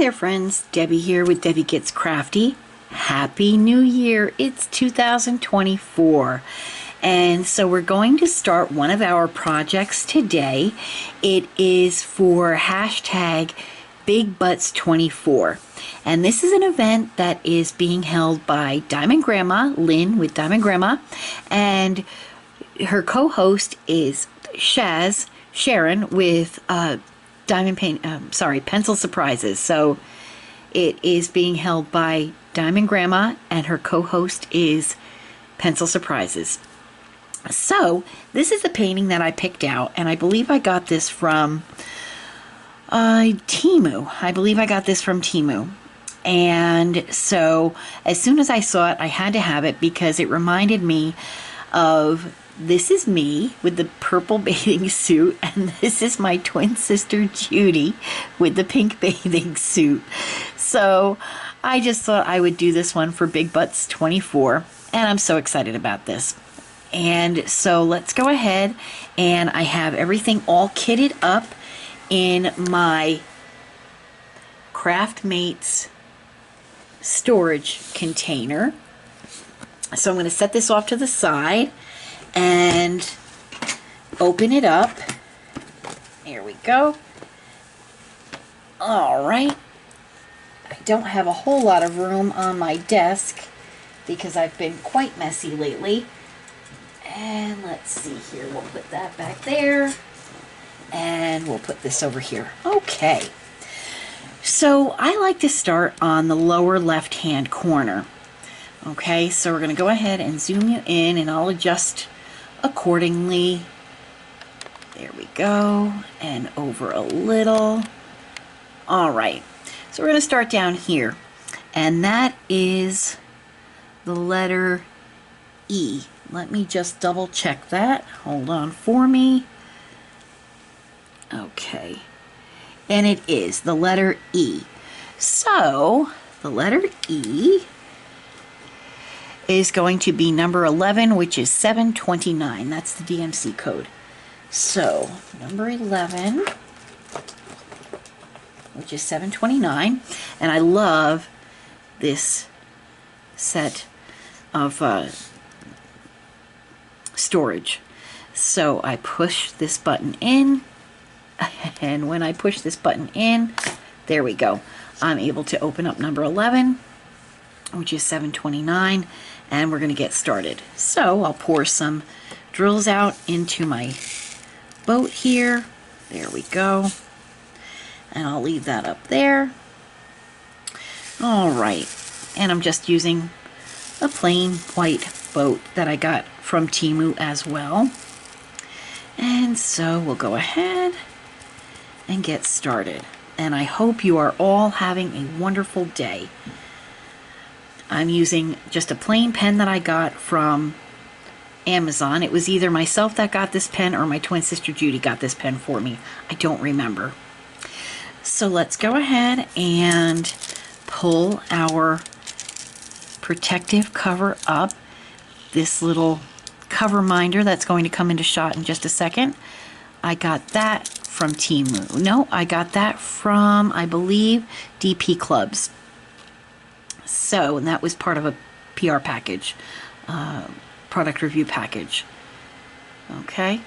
there, friends. Debbie here with Debbie Gets Crafty. Happy New Year. It's 2024. And so we're going to start one of our projects today. It is for hashtag BigButts24. And this is an event that is being held by Diamond Grandma, Lynn with Diamond Grandma, and her co-host is Sharon with Pencil Surprises. So it is being held by Diamond Grandma, and her co-host is Pencil Surprises. So this is the painting that I picked out, and I believe I got this from Temu. And so as soon as I saw it, I had to have it because it reminded me of this is me with the purple bathing suit, and this is my twin sister Judy with the pink bathing suit. So I just thought I would do this one for BigButts24, and I'm so excited about this. And so let's go ahead, and I have everything all kitted up in my Craftmates storage container. So I'm going to set this off to the side and open it up. Here we go. All right. I don't have a whole lot of room on my desk because I've been quite messy lately. And let's see here. We'll put that back there. And we'll put this over here. Okay. So I like to start on the lower left-hand corner. Okay, so we're going to go ahead and zoom you in, and I'll adjust accordingly. There we go. And over a little. All right. So we're going to start down here. And that is the letter E. Let me just double check that. Hold on for me. Okay. And it is the letter E. So the letter E is going to be number 11, which is 729. That's the DMC code. So number 11, which is 729. And I love this set of storage. So I push this button in, and when I push this button in, there we go. I'm able to open up number 11, which is 729, and we're going to get started. So I'll pour some drills out into my boat here. There we go. And I'll leave that up there. All right. And I'm just using a plain white boat that I got from Temu as well. And so we'll go ahead and get started. And I hope you are all having a wonderful day. I'm using just a plain pen that I got from Amazon. It was either myself that got this pen or my twin sister Judy got this pen for me. I don't remember. So let's go ahead and pull our protective cover up. This little cover minder that's going to come into shot in just a second. I got that from Temu. No, I got that from, I believe, DP Clubs. So, and that was part of a PR package, product review package. Okay.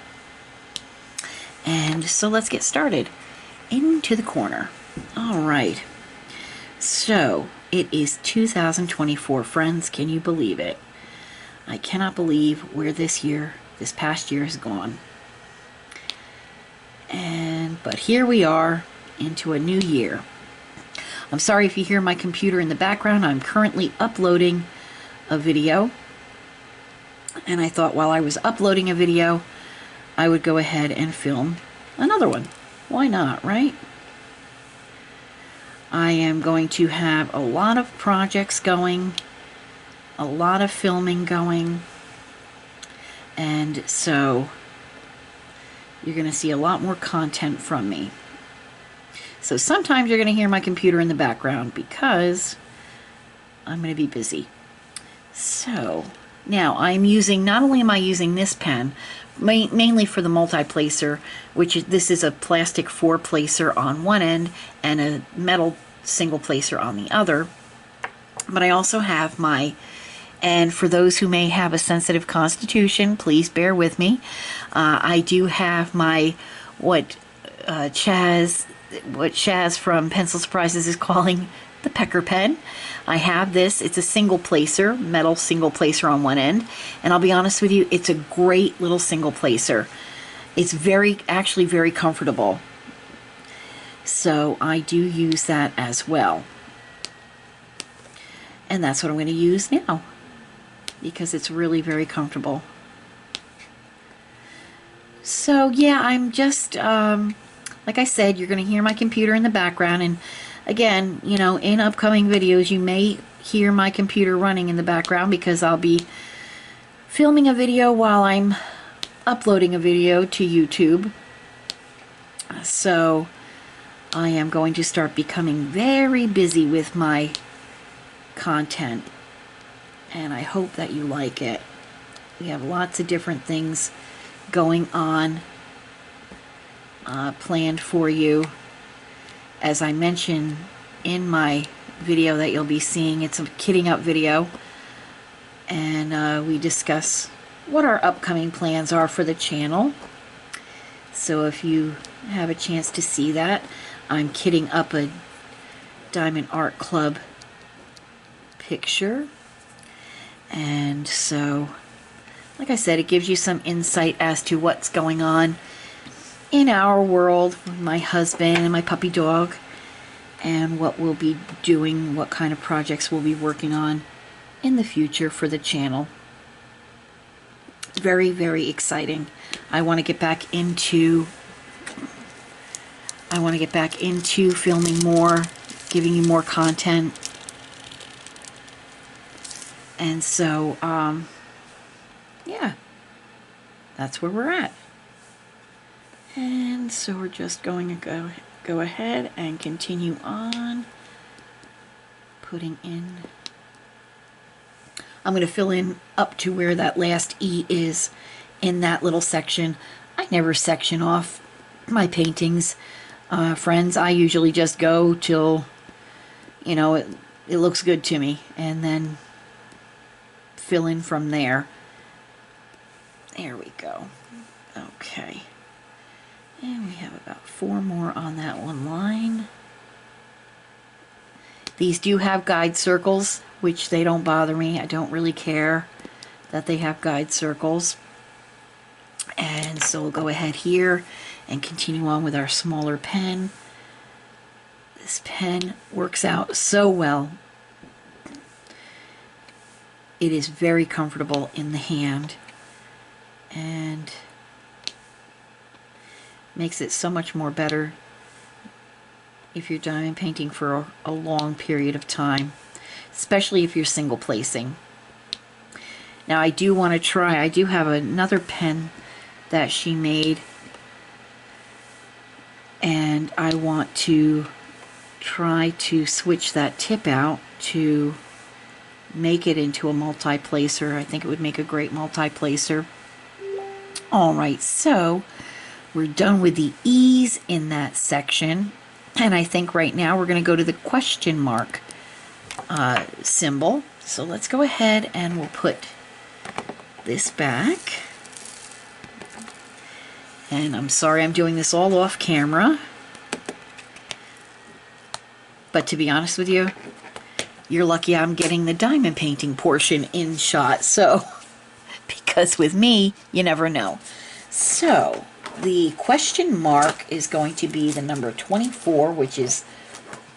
And so let's get started. Into the corner. All right. So, it is 2024, friends. Can you believe it? I cannot believe where this past year has gone. But here we are into a new year. I'm sorry if you hear my computer in the background. I'm currently uploading a video. And I thought while I was uploading a video, I would go ahead and film another one. Why not, right? I am going to have a lot of projects going, a lot of filming going, and so you're going to see a lot more content from me. So sometimes you're going to hear my computer in the background because I'm going to be busy. So now I'm using, not only am I using this pen, mainly for the multi-placer, which is, this is a plastic 4-placer on one end and a metal single placer on the other. But I also have my, and for those who may have a sensitive constitution, please bear with me. I do have my, what Chaz from Pencil Surprises is calling the pecker pen. I have this. It's a single placer, metal single placer on one end. And I'll be honest with you, it's a great little single placer. It's actually very comfortable. So I do use that as well. And that's what I'm going to use now, because it's really very comfortable. So yeah, I'm just, like I said, you're going to hear my computer in the background. And again, you know, in upcoming videos, you may hear my computer running in the background because I'll be filming a video while I'm uploading a video to YouTube. So I am going to start becoming very busy with my content, and I hope that you like it. We have lots of different things going on planned for you. As I mentioned in my video that you'll be seeing, it's a kitting up video, and we discuss what our upcoming plans are for the channel. So if you have a chance to see that, I'm kitting up a Diamond Art Club picture. And so, like I said, it gives you some insight as to what's going on in our world with my husband and my puppy dog, and what we'll be doing, what kind of projects we'll be working on in the future for the channel. Very, very exciting. I want to get back into filming more, giving you more content. And so, yeah, that's where we're at. And so we're just going to go ahead and continue on putting in. I'm going to fill in up to where that last E is in that little section. I never section off my paintings, friends. I usually just go till, you know, it looks good to me, and then fill in from there. There we go. Okay. And we have about 4 more on that one line. These do have guide circles, which they don't bother me. I don't really care that they have guide circles. And so we'll go ahead here and continue on with our smaller pen. This pen works out so well. It is very comfortable in the hand and makes it so much more better if you're diamond painting for a long period of time, especially if you're single placing. Now I do want to try, I do have another pen that she made, and I want to try to switch that tip out to make it into a multi-placer. I think it would make a great multi-placer. Alright, so we're done with the E's in that section, and I think right now we're going to go to the question mark symbol. So let's go ahead and we'll put this back. And I'm sorry I'm doing this all off camera, but to be honest with you, you're lucky I'm getting the diamond painting portion in shot, so because with me, you never know. So the question mark is going to be the number 24, which is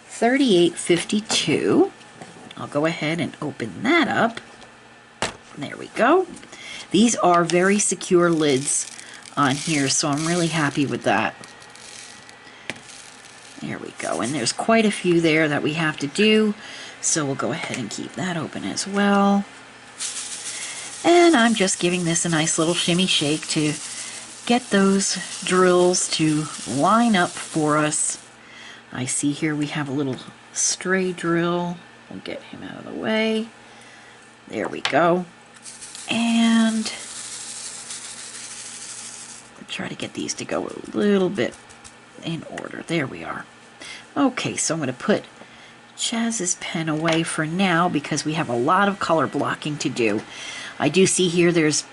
3852. I'll go ahead and open that up. There we go. These are very secure lids on here, so I'm really happy with that. There we go, and there's quite a few there that we have to do, so we'll go ahead and keep that open as well. And I'm just giving this a nice little shimmy shake to get those drills to line up for us. I see here we have a little stray drill. We'll get him out of the way. There we go. And I'll try to get these to go a little bit in order. There we are. Okay, so I'm going to put Chaz's pen away for now because we have a lot of color blocking to do. I do see here there's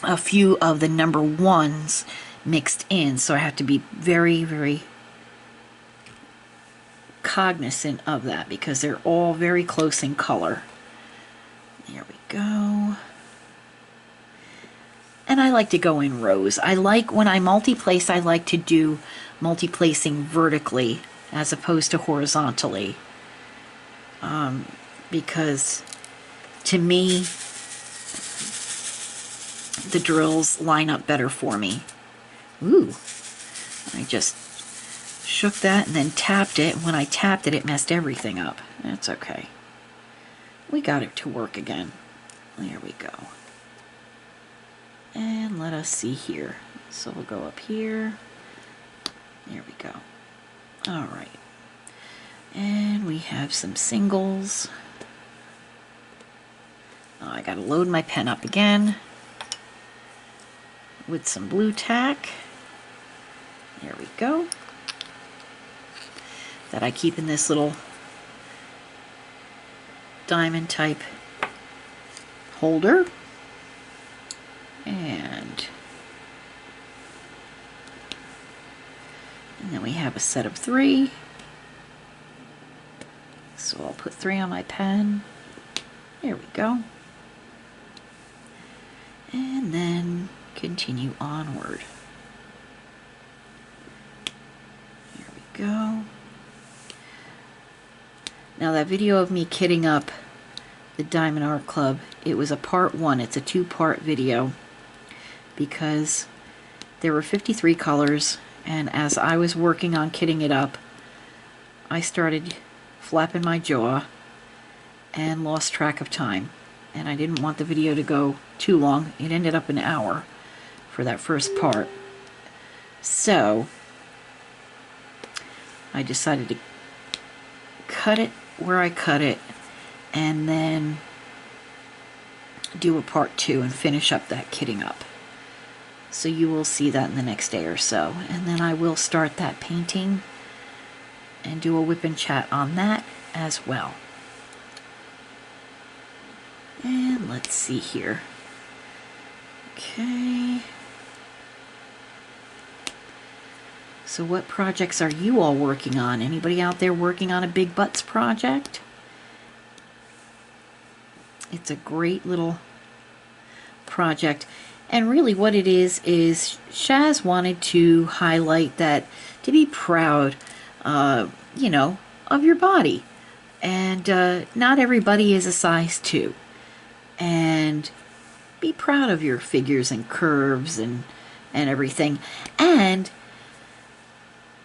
a few of the number ones mixed in, so I have to be very, very cognizant of that because they're all very close in color. There we go. And I like to go in rows. I like, when I multi-place, I like to do multi-placing vertically as opposed to horizontally. Because to me, the drills line up better for me. Ooh, I just shook that and then tapped it. When I tapped it, it messed everything up. That's okay. We got it to work again. There we go. And let us see here. So we'll go up here. There we go. All right. And we have some singles. Oh, I gotta load my pen up again with some blue tack. There we go. That I keep in this little diamond type holder. And then we have a set of 3. So I'll put 3 on my pen. There we go. And then continue onward. There we go. Now that video of me kitting up the Diamond Art Club, it was a part 1. It's a 2-part video because there were 53 colors, and as I was working on kitting it up, I started flapping my jaw and lost track of time, and I didn't want the video to go too long. It ended up an hour for that first part, so I decided to cut it where I cut it and then do a part 2 and finish up that kitting up. So you will see that in the next day or so, and then I will start that painting and do a whip and chat on that as well. And let's see here. Okay. So what projects are you all working on? Anybody out there working on a Big Butts project? It's a great little project. And really what it is Shaz wanted to highlight that, to be proud, you know, of your body. And not everybody is a size 2. And be proud of your figures and curves and everything. And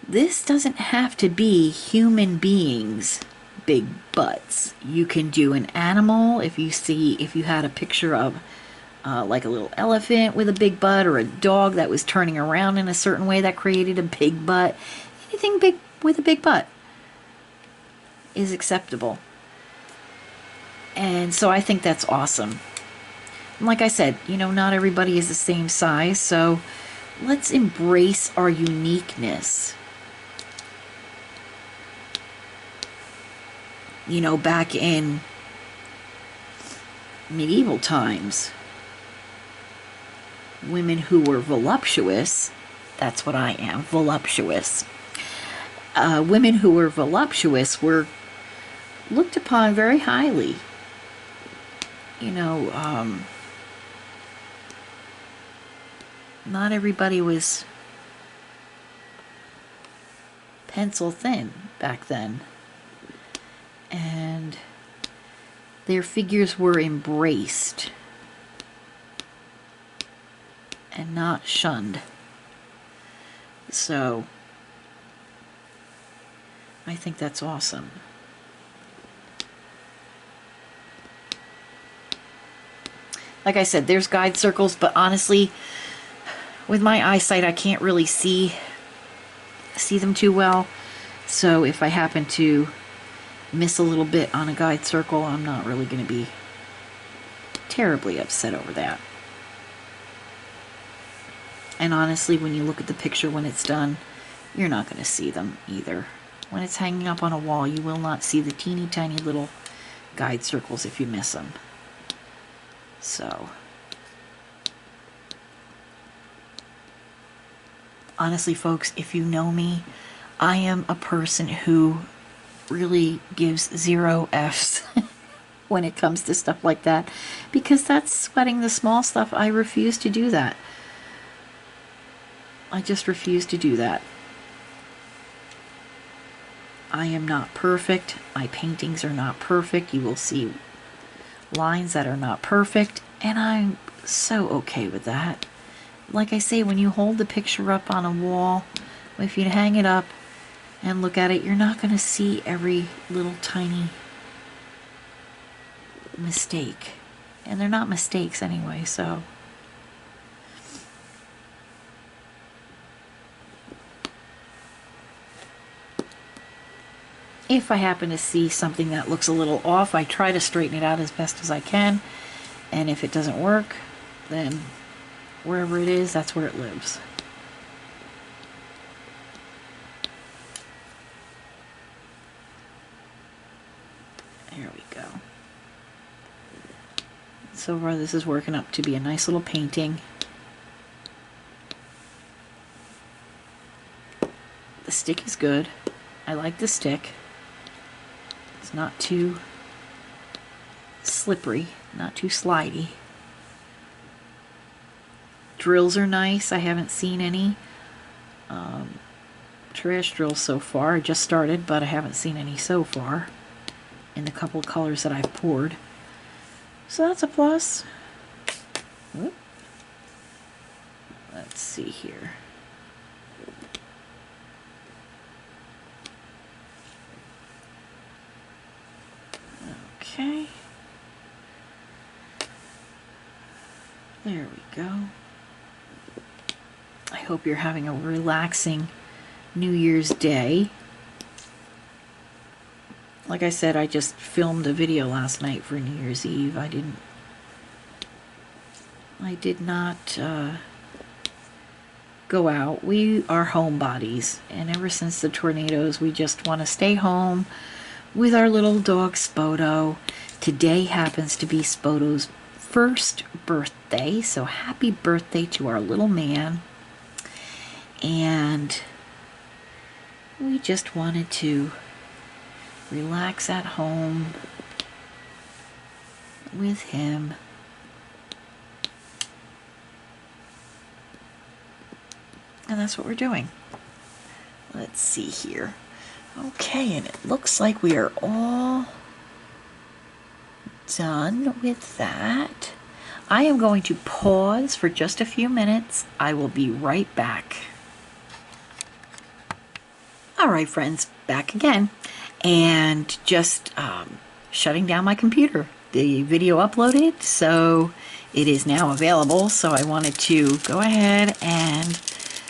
this doesn't have to be human beings' big butts. You can do an animal. If you had a picture of like a little elephant with a big butt, or a dog that was turning around in a certain way that created a big butt. Anything big with a big butt is acceptable. And so I think that's awesome. And like I said, you know, not everybody is the same size, so let's embrace our uniqueness. You know, back in medieval times, women who were voluptuous, that's what I am, voluptuous. Women who were voluptuous were looked upon very highly. You know, not everybody was pencil thin back then. And their figures were embraced and not shunned. So I think that's awesome. Like I said, there's guide circles, but honestly, with my eyesight, I can't really see them too well. So if I happen to miss a little bit on a guide circle, I'm not really going to be terribly upset over that. And honestly, when you look at the picture when it's done, you're not going to see them either. when it's hanging up on a wall, you will not see the teeny tiny little guide circles if you miss them. So, honestly, folks, if you know me, I am a person who really gives 0 Fs when it comes to stuff like that, because that's sweating the small stuff. I refuse to do that. I just refuse to do that. I am not perfect. My paintings are not perfect. You will see lines that are not perfect, and I'm so okay with that. Like I say, when you hold the picture up on a wall, if you hang it up and look at it, you're not going to see every little tiny mistake. And they're not mistakes anyway, so. If I happen to see something that looks a little off, I try to straighten it out as best as I can. And if it doesn't work, then wherever it is, that's where it lives. There we go. So far, this is working up to be a nice little painting. The stick is good. I like the stick. It's not too slippery, not too slidey. Drills are nice. I haven't seen any trash drills so far. I just started, but I haven't seen any so far in the couple of colors that I've poured. So that's a plus. Whoop. Let's see here. Okay. There we go. I hope you're having a relaxing New Year's Day. Like I said, I just filmed a video last night for New Year's Eve. I did not go out. We are homebodies, and ever since the tornadoes, we just want to stay home with our little dog Spoto. Today happens to be Spoto's first birthday, so happy birthday to our little man. And we just wanted to relax at home with him. And that's what we're doing. Let's see here. Okay, and it looks like we are all done with that. I am going to pause for just a few minutes. I will be right back. All right, friends, back again. And just shutting down my computer. The video uploaded, so it is now available. So I wanted to go ahead and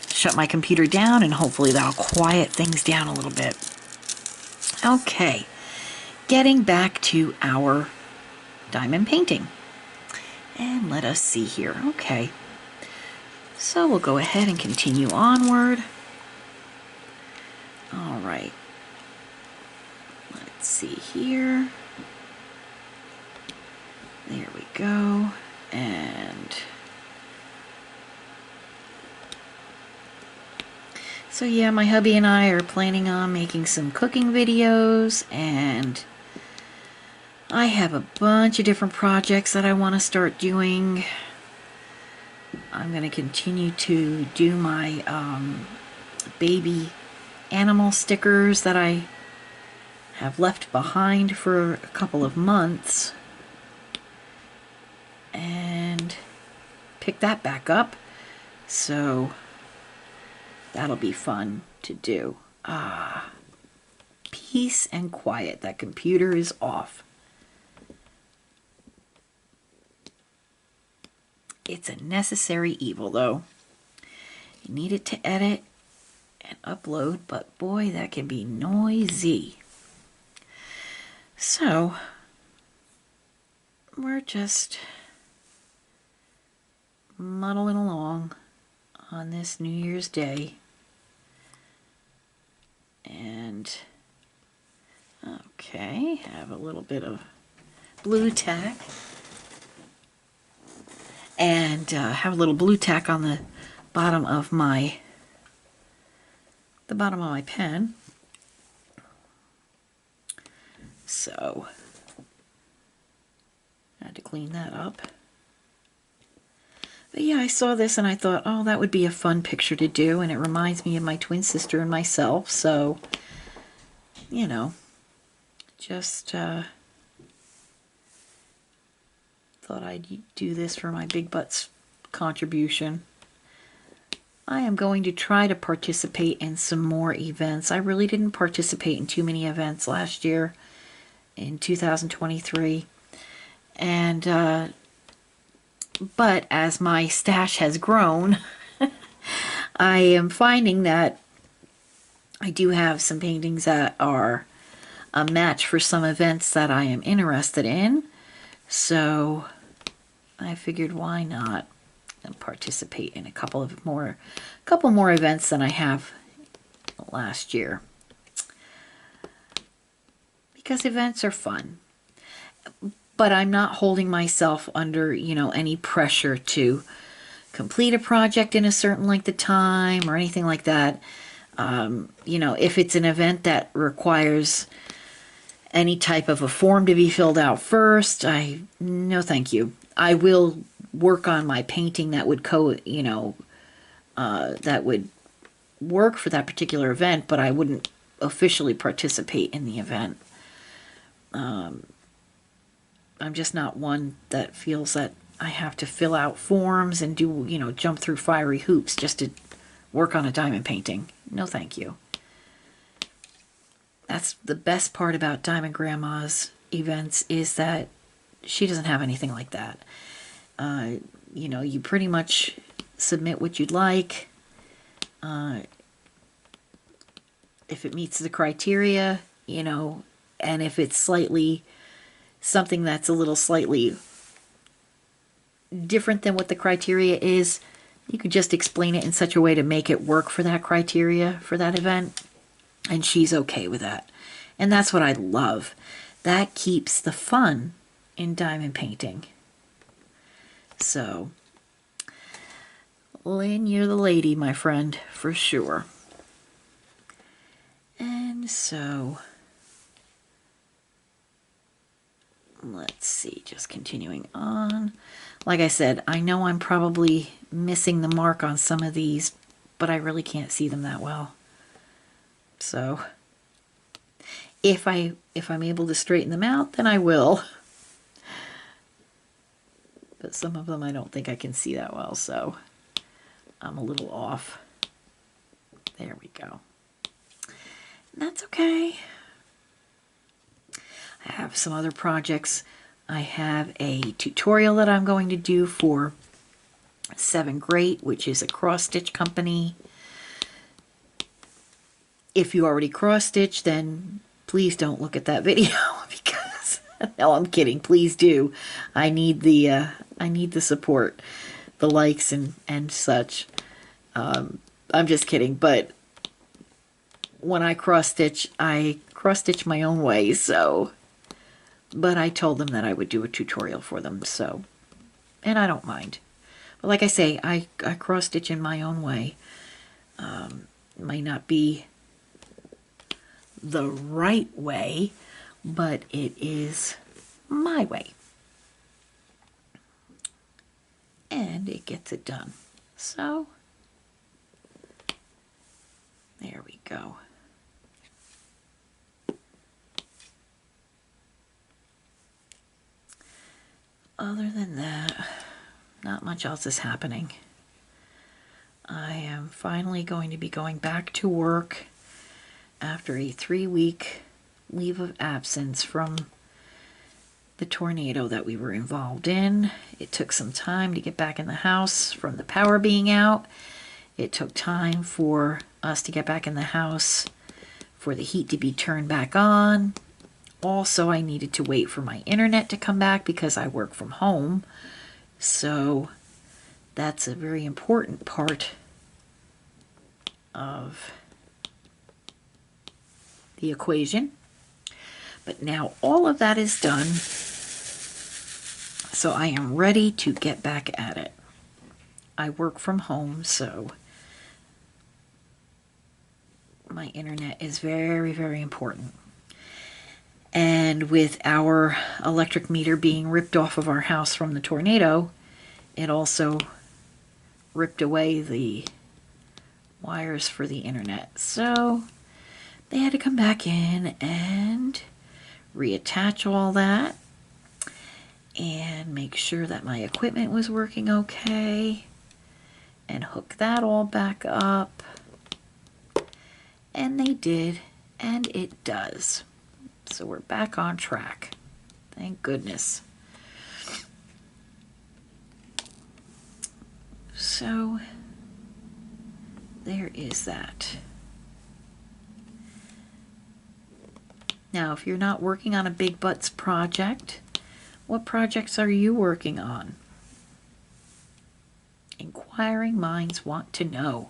shut my computer down, and hopefully that'll quiet things down a little bit. Okay, getting back to our diamond painting. And let us see here. Okay, so we'll go ahead and continue onward. All right, let's see here. There we go. And so yeah, my hubby and I are planning on making some cooking videos, and I have a bunch of different projects that I want to start doing. I'm going to continue to do my baby animal stickers that I have left behind for a couple of months, and pick that back up. So that'll be fun to do. Peace and quiet. That computer is off. It's a necessary evil, though. You need it to edit and upload, but boy, that can be noisy. So, we're just muddling along on this New Year's Day. And And okay, have a little bit of blue tack. And have a little blue tack on the bottom of my pen. So I had to clean that up. But yeah, I saw this and I thought, oh, that would be a fun picture to do, and it reminds me of my twin sister and myself, so, you know, just thought I'd do this for my Big Butts contribution. I am going to try to participate in some more events. I really didn't participate in too many events last year in 2023. And, but as my stash has grown, I am finding that I do have some paintings that are a match for some events that I am interested in. So I figured, why not participate in a couple more events than I have last year, because events are fun. But I'm not holding myself under, any pressure to complete a project in a certain length of time or anything like that. If it's an event that requires any type of a form to be filled out first, no thank you. I will work on my painting that would that would work for that particular event, but I wouldn't officially participate in the event. I'm just not one that feels that I have to fill out forms and do, jump through fiery hoops just to work on a diamond painting. No, thank you. That's the best part about Diamond Grandma's events, is that she doesn't have anything like that. You pretty much submit what you'd like. If it meets the criteria, and if it's something that's a little slightly different than what the criteria is, you could just explain it in such a way to make it work for that criteria for that event, and she's okay with that. And that's what I love. That keeps the fun in diamond painting. So, Lynn, you're the lady, my friend, for sure. And so, let's see, just continuing on. Like I said, I know I'm probably missing the mark on some of these, but I really can't see them that well. So if I'm able to straighten them out, then I will. But some of them I don't think I can see that well, so I'm a little off. There we go. And that's okay. I have some other projects. I have a tutorial that I'm going to do for 7 Great, which is a cross-stitch company. If you already cross-stitch, then please don't look at that video, because no, I'm kidding. Please do. I need the support, the likes and such. I'm just kidding, but when I cross-stitch my own way, so. But I told them that I would do a tutorial for them, so, and I don't mind. But like I say, I cross-stitch in my own way. It might not be the right way, but it is my way. And it gets it done. So, there we go. Other than that, not much else is happening. I am finally going to be going back to work after a 3-week leave of absence from the tornado that we were involved in. It took some time to get back in the house from the power being out. It took time for us to get back in the house for the heat to be turned back on. Also, I needed to wait for my internet to come back because I work from home. So that's a very important part of the equation. But now all of that is done, so I am ready to get back at it. I work from home, so my internet is very, very important. And with our electric meter being ripped off of our house from the tornado, it also ripped away the wires for the internet. So they had to come back in and reattach all that and make sure that my equipment was working okay and hook that all back up. And they did, and it does. So we're back on track. Thank goodness. So there is that. Now, if you're not working on a big butts project, what projects are you working on? Inquiring minds want to know.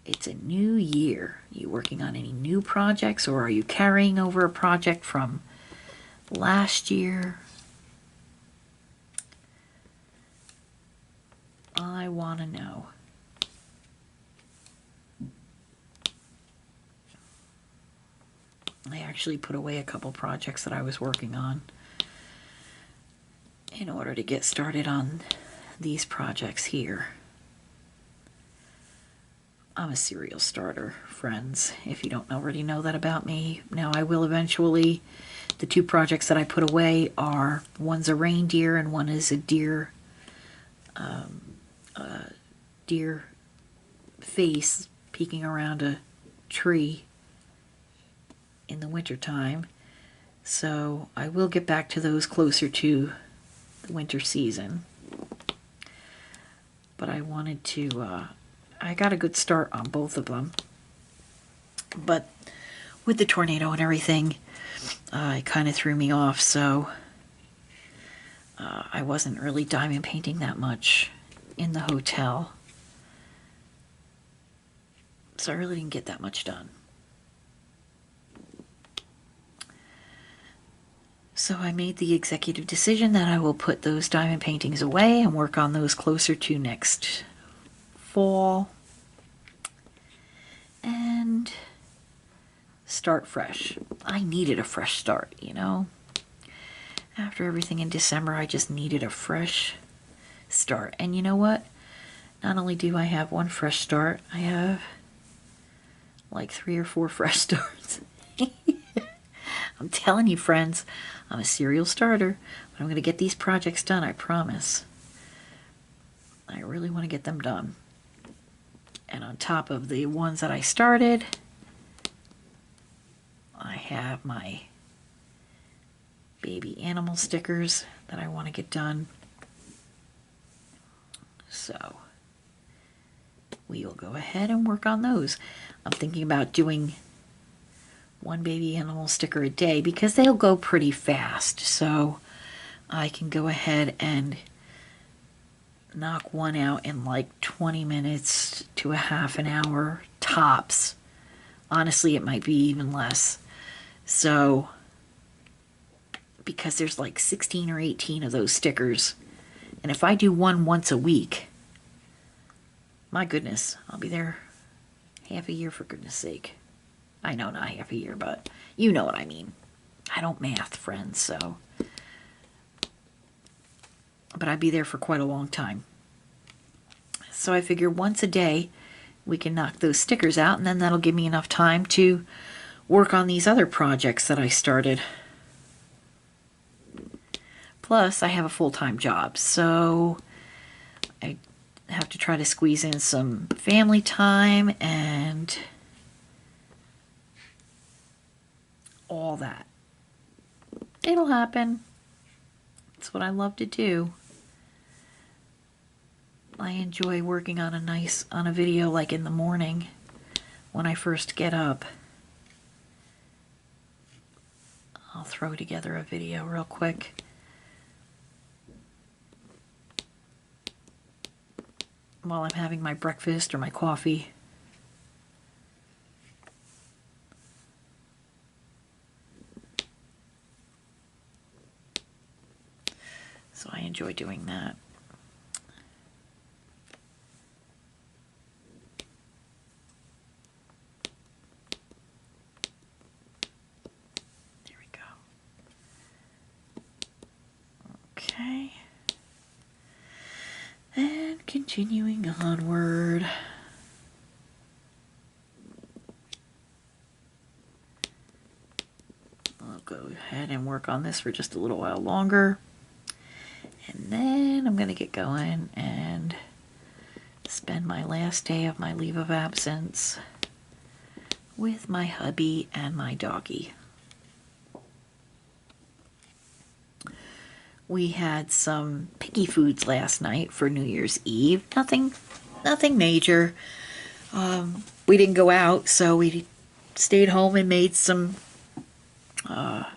It's a new year. Are you working on any new projects, or are you carrying over a project from last year? I want to know. I actually put away a couple projects that I was working on in order to get started on these projects here. I'm a serial starter, friends, if you don't already know that about me. Now, I will eventually, the two projects that I put away are, one's a reindeer and one is a deer face peeking around a tree in the wintertime. So I will get back to those closer to the winter season. But I wanted to, I got a good start on both of them. But with the tornado and everything, it kind of threw me off, so I wasn't really diamond painting that much in the hotel. So I really didn't get that much done. So I made the executive decision that I will put those diamond paintings away and work on those closer to next fall and start fresh. I needed a fresh start, you know. After everything in December, I just needed a fresh start. And you know what? Not only do I have one fresh start, I have like 3 or 4 fresh starts. I'm telling you, friends, I'm a serial starter, but I'm going to get these projects done, I promise. I really want to get them done. And on top of the ones that I started, I have my baby animal stickers that I want to get done. So we will go ahead and work on those. I'm thinking about doing one baby animal sticker a day because they'll go pretty fast. So I can go ahead and knock one out in like 20 minutes to a half an hour tops. Honestly, it might be even less. So, because there's like 16 or 18 of those stickers, and if I do one once a week, my goodness, I'll be there half a year, for goodness sake. I know, not half a year, but you know what I mean. I don't math, friends, so. But I'd be there for quite a long time. So I figure once a day we can knock those stickers out, and then that'll give me enough time to work on these other projects that I started. Plus, I have a full-time job, so I have to try to squeeze in some family time and all that. It'll happen. It's what I love to do. I enjoy working on a video like in the morning when I first get up. I'll throw together a video real quick. While I'm having my breakfast or my coffee. enjoy doing that. There we go. Okay. And continuing onward. I'll go ahead and work on this for just a little while longer. And then I'm going to get going and spend my last day of my leave of absence with my hubby and my doggy. We had some picky foods last night for New Year's Eve. Nothing major. We didn't go out, so we stayed home and made some. I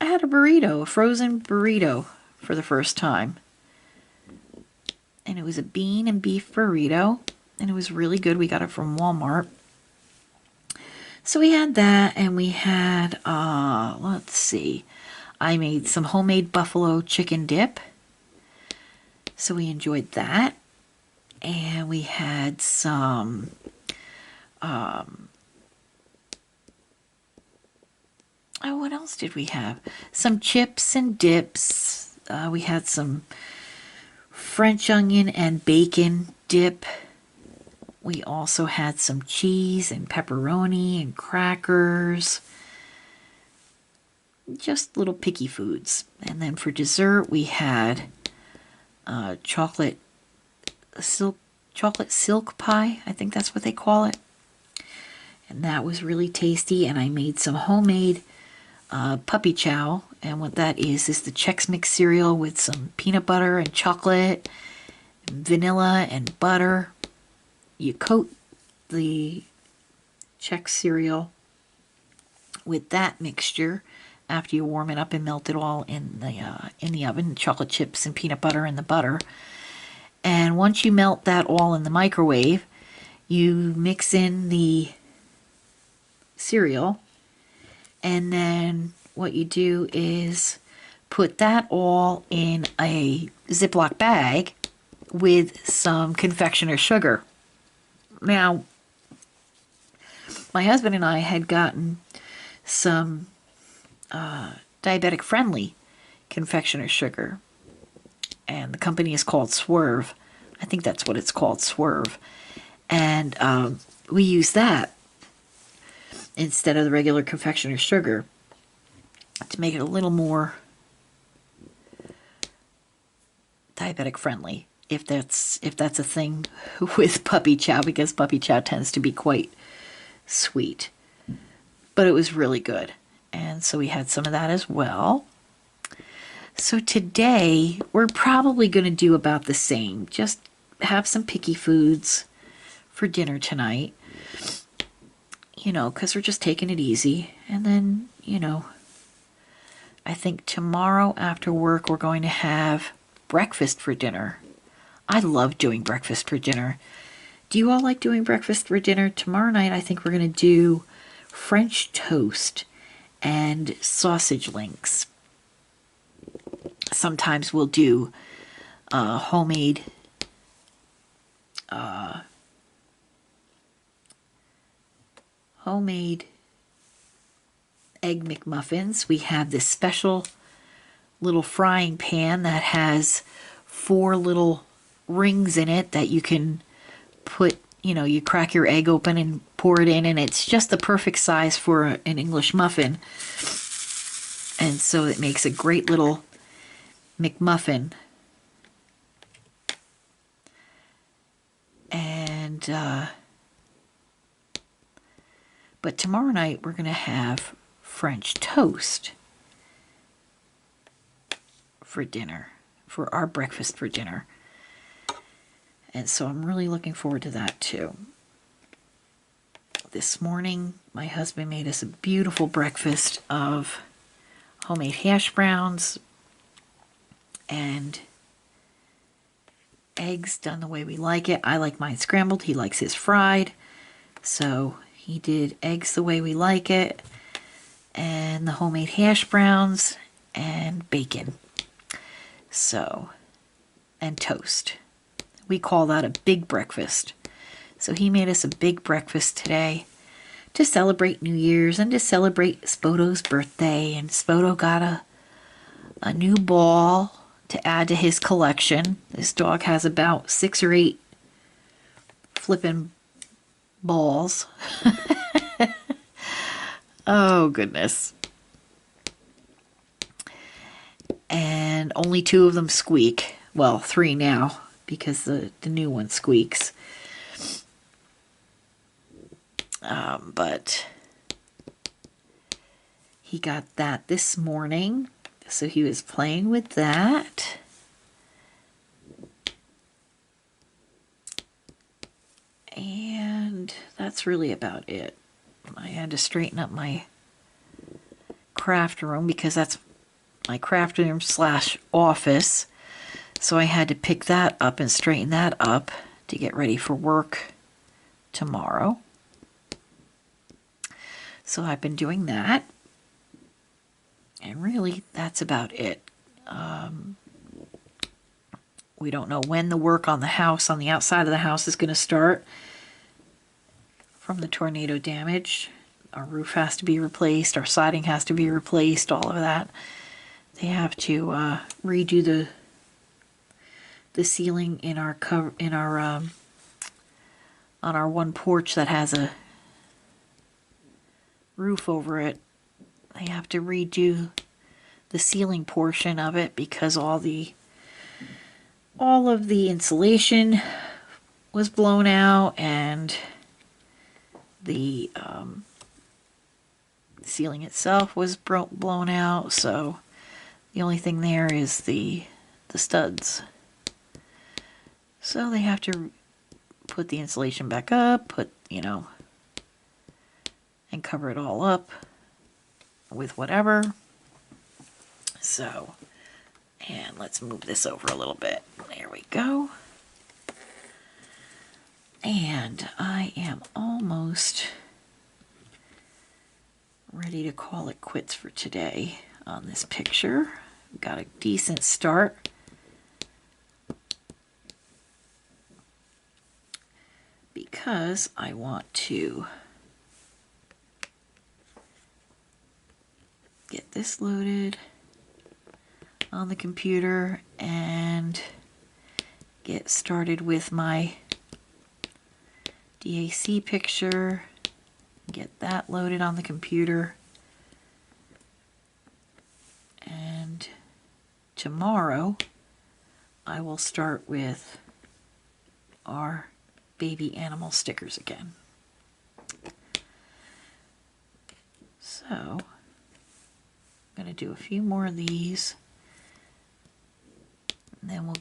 had a burrito, a frozen burrito, for the first time, and it was a bean and beef burrito, and it was really good. We got it from Walmart. So we had that, and we had, let's see, I made some homemade buffalo chicken dip, so we enjoyed that. And we had some, what else did we have? Some chips and dips. We had some French onion and bacon dip. We also had some cheese and pepperoni and crackers. Just little picky foods. And then for dessert, we had chocolate silk pie. I think that's what they call it. And that was really tasty. And I made some homemade puppy chow. And what that is the Chex Mix cereal with some peanut butter and chocolate, and vanilla and butter. You coat the Chex cereal with that mixture after you warm it up and melt it all in the oven, chocolate chips and peanut butter and the butter. And once you melt that all in the microwave, you mix in the cereal, and then what you do is put that all in a Ziploc bag with some confectioner's sugar. Now, my husband and I had gotten some diabetic friendly confectioner's sugar, and the company is called Swerve. I think that's what it's called, Swerve. And we use that instead of the regular confectioner's sugar to make it a little more diabetic friendly, if that's a thing with puppy chow, because puppy chow tends to be quite sweet. But it was really good, and so we had some of that as well. So today we're probably going to do about the same. Just have some picky foods for dinner tonight, because we're just taking it easy. And then, I think tomorrow after work we're going to have breakfast for dinner. I love doing breakfast for dinner. Do you all like doing breakfast for dinner? Tomorrow night I think we're going to do French toast and sausage links. Sometimes we'll do homemade egg McMuffins. We have this special little frying pan that has 4 little rings in it that you can put, you crack your egg open and pour it in, and it's just the perfect size for an English muffin. And so it makes a great little McMuffin. And but tomorrow night we're going to have French toast for dinner, for our breakfast for dinner. And so I'm really looking forward to that too. This morning my husband made us a beautiful breakfast of homemade hash browns and eggs done the way we like it. I like mine scrambled. He likes his fried. So he did eggs the way we like it, and the homemade hash browns, and bacon. So, and toast. We call that a big breakfast. So he made us a big breakfast today to celebrate New Year's and to celebrate Spoto's birthday. And Spoto got a new ball to add to his collection. This dog has about 6 or 8 flipping balls. Oh, goodness. And only 2 of them squeak. Well, 3 now, because the new one squeaks. But he got that this morning, so he was playing with that. And that's really about it. I had to straighten up my craft room because that's my craft room / office. So I had to pick that up and straighten that up to get ready for work tomorrow. So I've been doing that. And really, that's about it. We don't know when the work on the house, on the outside of the house, is going to start from the tornado damage. Our roof has to be replaced. Our siding has to be replaced. All of that. They have to redo the ceiling in our on our one porch that has a roof over it. They have to redo the ceiling portion of it because all of the insulation was blown out and the ceiling itself was blown out. So the only thing there is the studs. So they have to put the insulation back up, and cover it all up with whatever. So, and let's move this over a little bit. There we go. And I am almost ready to call it quits for today on this picture. Got a decent start. Because I want to get this loaded on the computer and get started with my DAC picture, get that loaded on the computer, and tomorrow I will start with our baby animal stickers again. So I'm going to do a few more of these, and then we'll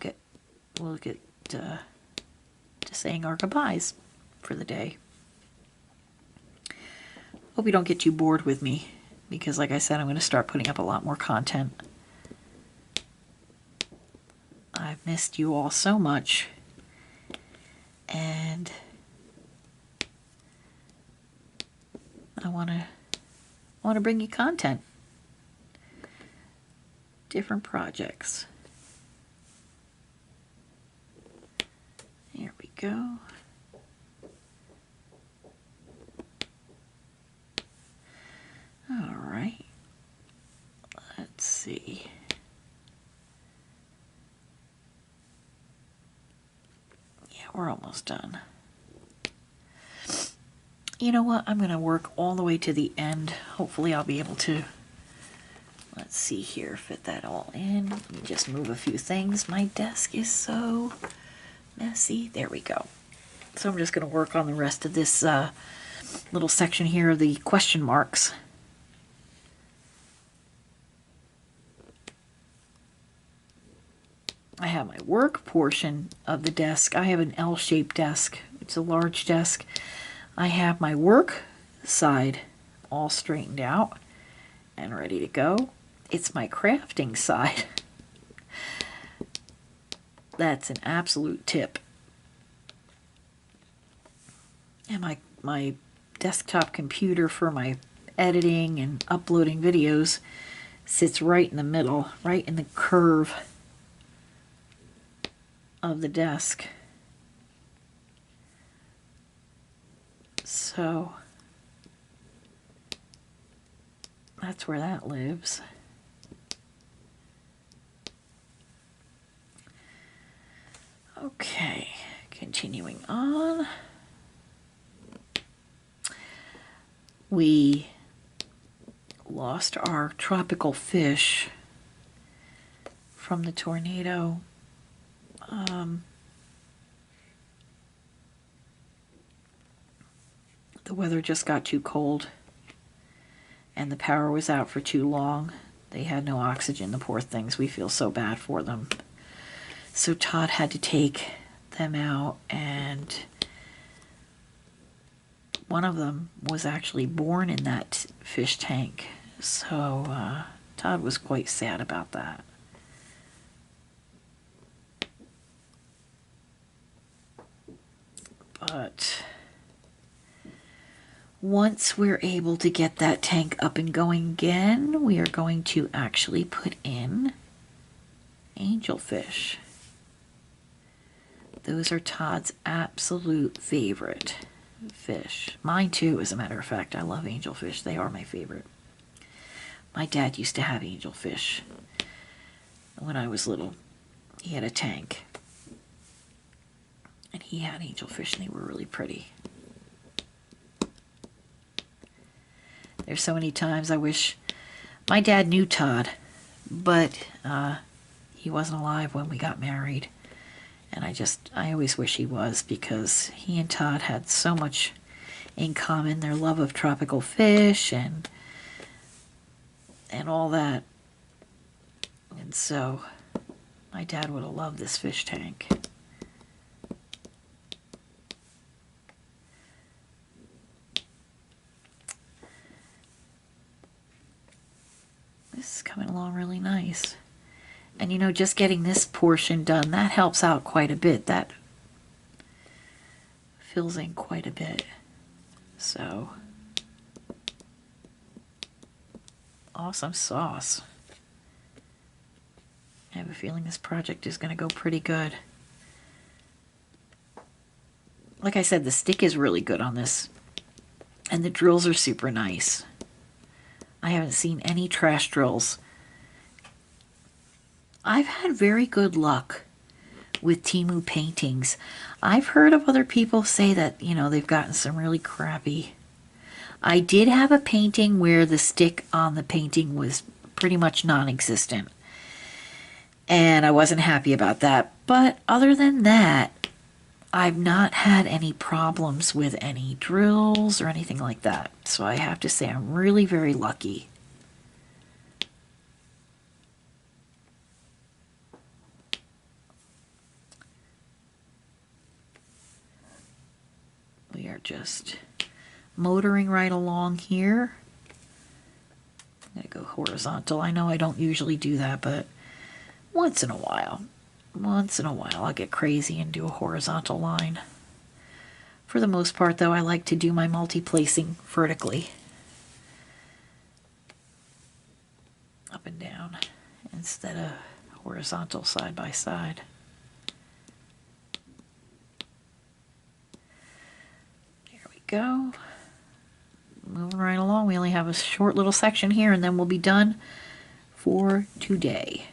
get to saying our goodbyes for the day. Hope you don't get too bored with me, because like I said, I'm going to start putting up a lot more content. I've missed you all so much, and I want to bring you content, different projects. There we go. All right. Let's see. Yeah, we're almost done. You know what? I'm going to work all the way to the end. Hopefully I'll be able to, let's see here, fit that all in. Let me just move a few things. My desk is so messy. There we go. So I'm just going to work on the rest of this little section here of the question marks. I have my work portion of the desk. I have an L-shaped desk. It's a large desk. I have my work side all straightened out and ready to go. It's my crafting side. That's an absolute tip. And my desktop computer for my editing and uploading videos sits right in the middle, right in the curve of the desk. So that's where that lives. Okay, continuing on. We lost our tropical fish from the tornado. The weather just got too cold and the power was out for too long. They had no oxygen, the poor things. We feel so bad for them. So Todd had to take them out, and one of them was actually born in that fish tank. So Todd was quite sad about that. But once we're able to get that tank up and going again, we are going to actually put in angelfish. Those are Todd's absolute favorite fish. Mine too, as a matter of fact. I love angelfish. They are my favorite. My dad used to have angelfish when I was little. He had a tank. And he had angelfish, and they were really pretty. There's so many times I wish my dad knew Todd, but he wasn't alive when we got married. And I always wish he was, because he and Todd had so much in common. Their love of tropical fish and all that. And so my dad would have loved this fish tank. This is coming along really nice. And you know, just getting this portion done, that helps out quite a bit. That fills in quite a bit. So, awesome sauce. I have a feeling this project is going to go pretty good. Like I said, the stick is really good on this. And the drills are super nice. I haven't seen any trash drills. I've had very good luck with Temu paintings. I've heard of other people say that, you know, they've gotten some really crappy. I did have a painting where the stick on the painting was pretty much non-existent. And I wasn't happy about that. But other than that, I've not had any problems with any drills or anything like that. So I have to say I'm really very lucky. We are just motoring right along here. I'm going to go horizontal. I know I don't usually do that, but once in a while I'll get crazy and do a horizontal line. For the most part, though, I like to do my multi-placing vertically. Up and down instead of horizontal side by side. Go. Moving right along. We only have a short little section here, and then we'll be done for today.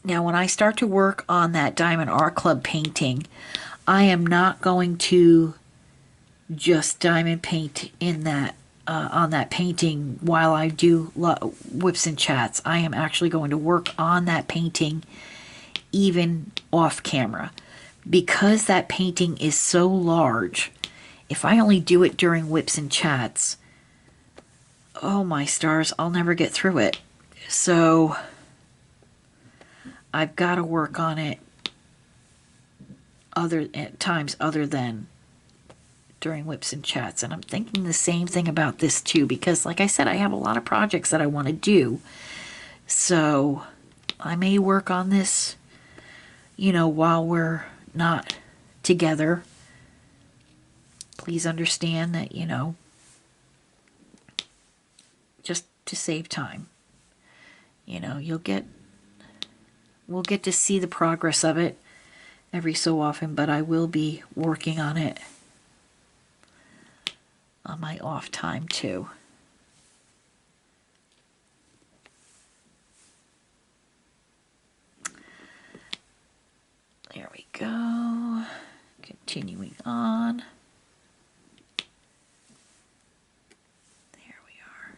Now, when I start to work on that Diamond Art Club painting, I am not going to just diamond paint in that on that painting while I do whips and chats. I am actually going to work on that painting even off camera. Because that painting is so large, if I only do it during whips and chats, oh my stars, I'll never get through it. So I've got to work on it at times other than during whips and chats. And I'm thinking the same thing about this too, because like I said, I have a lot of projects that I want to do. So I may work on this, you know, while we're not together. Please understand that, you know, to save time. You know, we'll get to see the progress of it every so often, but I will be working on it on my off time too. There we go. Continuing on. There we are.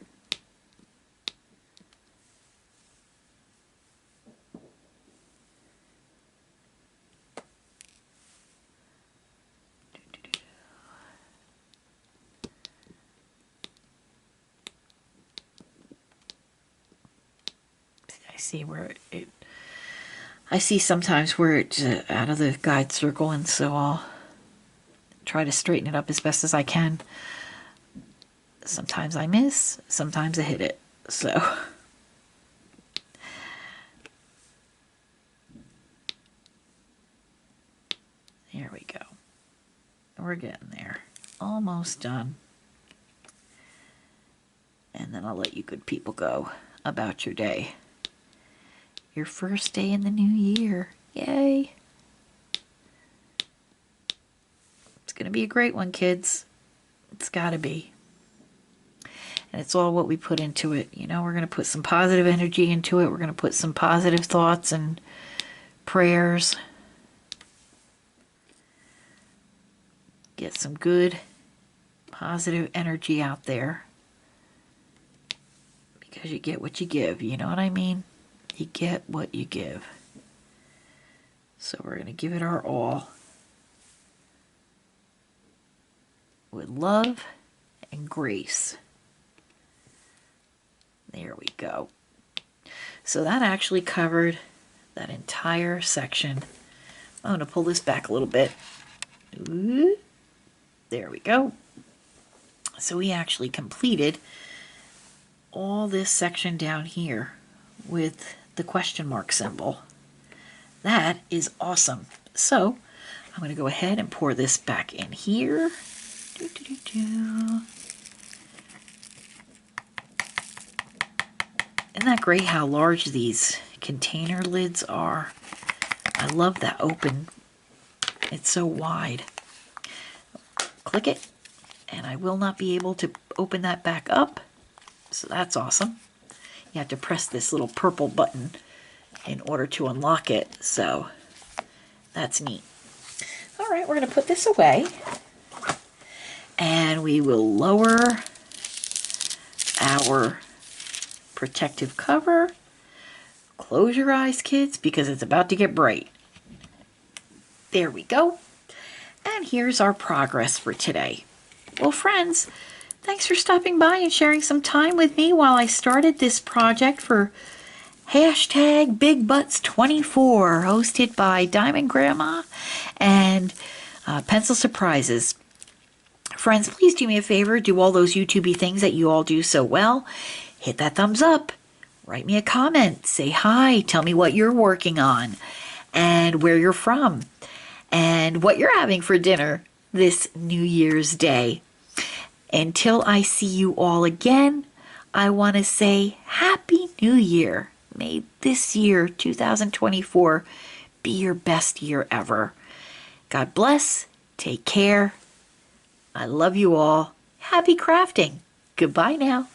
I see where I see sometimes where it's out of the guide circle, and so I'll try to straighten it up as best as I can. Sometimes I miss, sometimes I hit it. So here we go. We're getting there. Almost done. And then I'll let you good people go about your day. Your first day in the new year. Yay. It's going to be a great one, kids. It's got to be. And it's all what we put into it. You know, we're going to put some positive energy into it. We're going to put some positive thoughts and prayers. Get some good, positive energy out there. Because you get what you give. You know what I mean? You get what you give. So we're going to give it our all. With love and grace. There we go. So that actually covered that entire section. I'm going to pull this back a little bit. Ooh, there we go. So we actually completed all this section down here with the question mark symbol. That is awesome. So I'm going to go ahead and pour this back in here. Isn't that great how large these container lids are? I love that open. It's so wide. Click it, and I will not be able to open that back up. So that's awesome. You have to press this little purple button in order to unlock it. So that's neat. All right, we're going to put this away. And we will lower our protective cover. Close your eyes, kids, because it's about to get bright. There we go. And here's our progress for today. Well, friends, thanks for stopping by and sharing some time with me while I started this project for hashtag Big Butts 24, hosted by Diamond Grandma and Pencil Surprises. Friends, please do me a favor. Do all those YouTubey things that you all do so well. Hit that thumbs up. Write me a comment. Say hi. Tell me what you're working on and where you're from and what you're having for dinner this New Year's Day. Until I see you all again, I want to say Happy New Year. May this year, 2024, be your best year ever. God bless. Take care. I love you all. Happy crafting. Goodbye now.